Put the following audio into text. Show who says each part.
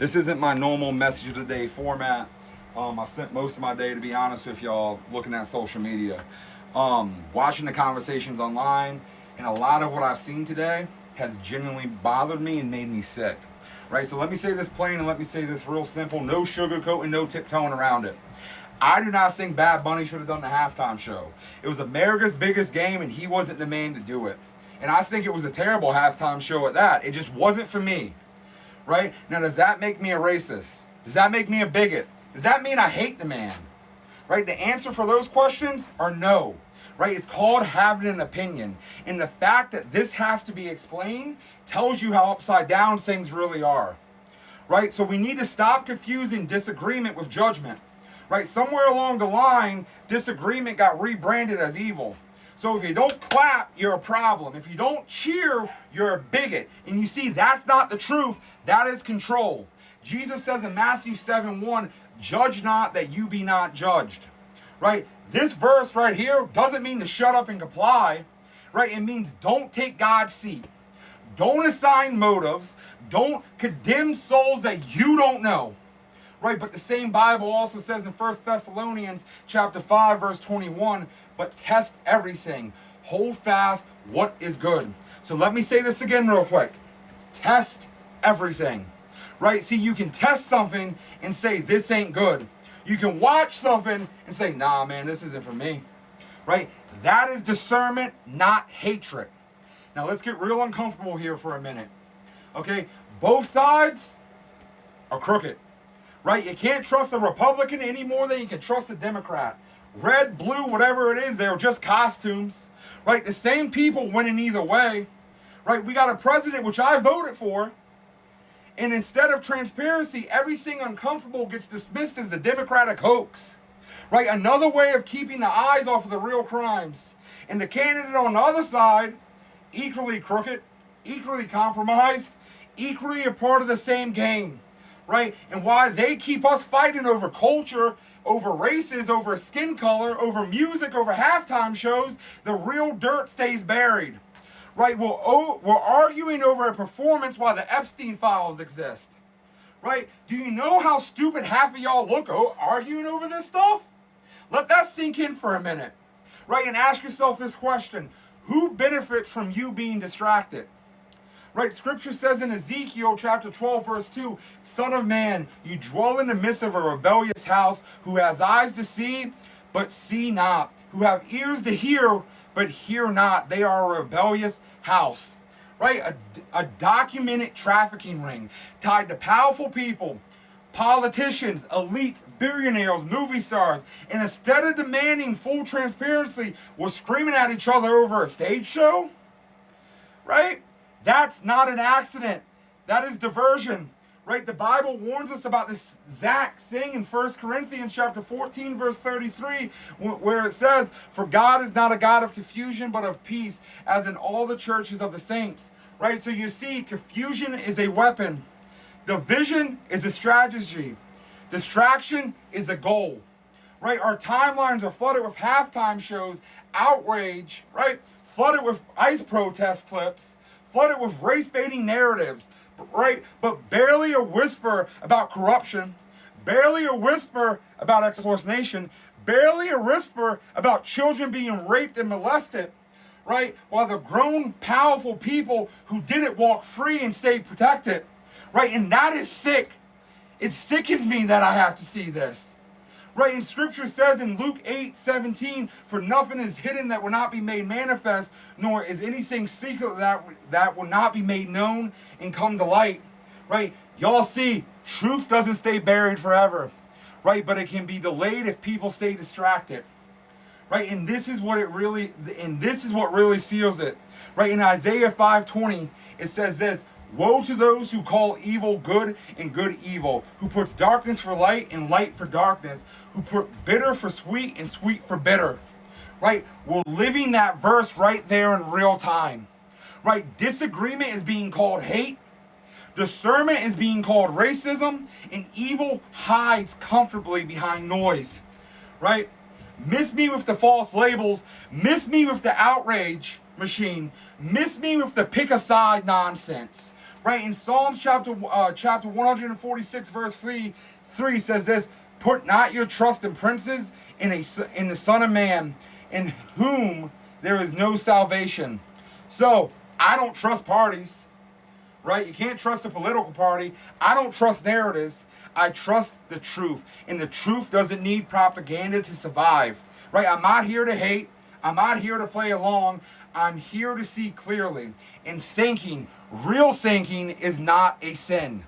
Speaker 1: This isn't my normal message of the day format. I spent most of my day, to be honest with y'all, looking at social media, watching the conversations online, and a lot of what I've seen today has genuinely bothered me and made me sick. Right, so let me say this plain and let me say this real simple. No sugarcoat and no tiptoeing around it. I do not think Bad Bunny should have done the halftime show. It was America's biggest game and he wasn't the man to do it. And I think it was a terrible halftime show at that. It just wasn't for me. Right? Now, does that make me a racist? Does that make me a bigot? Does that mean I hate the man? Right? The answer for those questions are no. Right? It's called having an opinion. And the fact that this has to be explained tells you how upside down things really are. Right? So we need to stop confusing disagreement with judgment. Right? Somewhere along the line, disagreement got rebranded as evil. So if you don't clap, you're a problem. If you don't cheer, you're a bigot. And you see, that's not the truth. That is control. Jesus says in Matthew 7:1, judge not that you be not judged. Right? This verse right here doesn't mean to shut up and comply. Right? It means don't take God's seat. Don't assign motives. Don't condemn souls that you don't know. Right? But the same Bible also says in 1 Thessalonians chapter 5, verse 21, but test everything. Hold fast what is good. So let me say this again real quick. Test everything. Right? See, you can test something and say, this ain't good. You can watch something and say, nah, man, this isn't for me. Right? That is discernment, not hatred. Now, let's get real uncomfortable here for a minute. Okay? Both sides are crooked. Right? You can't trust a Republican any more than you can trust a Democrat. Red, blue, whatever it is, they're just costumes. Right? The same people winning either way. Right? We got a president, which I voted for. And instead of transparency, everything uncomfortable gets dismissed as a Democratic hoax. Right? Another way of keeping the eyes off of the real crimes. And the candidate on the other side, equally crooked, equally compromised, equally a part of the same game. Right? And why they keep us fighting over culture, over races, over skin color, over music, over halftime shows, the real dirt stays buried. Right? We're arguing over a performance while the Epstein files exist. Right? Do you know how stupid half of y'all look arguing over this stuff? Let that sink in for a minute. Right? And ask yourself this question. Who benefits from you being distracted? Right? Scripture says in Ezekiel chapter 12, verse 2, Son of man, you dwell in the midst of a rebellious house, who has eyes to see, but see not, who have ears to hear, but hear not. They are a rebellious house. Right? A documented trafficking ring tied to powerful people, politicians, elites, billionaires, movie stars, and instead of demanding full transparency, we're screaming at each other over a stage show. Right? That's not an accident. That is diversion. Right? The Bible warns us about this exact thing in 1 Corinthians chapter 14, verse 33, where it says, for God is not a God of confusion, but of peace, as in all the churches of the saints. Right? So you see, confusion is a weapon. Division is a strategy. Distraction is a goal. Right? Our timelines are flooded with halftime shows, outrage, right? Flooded with ICE protest clips, flooded with race-baiting narratives, right? But barely a whisper about corruption, barely a whisper about exploitation, barely a whisper about children being raped and molested, right? While the grown, powerful people who did it walk free and stay protected, right? And that is sick. It sickens me that I have to see this. Right, and scripture says in Luke 8:17, for nothing is hidden that will not be made manifest, nor is anything secret that will not be made known and come to light. Right, y'all see, truth doesn't stay buried forever. Right, but it can be delayed if people stay distracted. Right, and this is what really seals it. Right, in Isaiah 5:20, it says this, woe to those who call evil good and good evil, who puts darkness for light and light for darkness, who put bitter for sweet and sweet for bitter. Right? We're living that verse right there in real time. Right? Disagreement is being called hate. Discernment is being called racism. And evil hides comfortably behind noise. Right? Miss me with the false labels. Miss me with the outrage machine. Miss me with the pick a side nonsense. right? In Psalms chapter 146 verse 3 says this: "Put not your trust in princes, in the Son of Man, in whom there is no salvation." So I don't trust parties, right? You can't trust a political party. I don't trust narratives. I trust the truth, and the truth doesn't need propaganda to survive, right? I'm not here to hate. I'm not here to play along. I'm here to see clearly. And sinking, real sinking, is not a sin.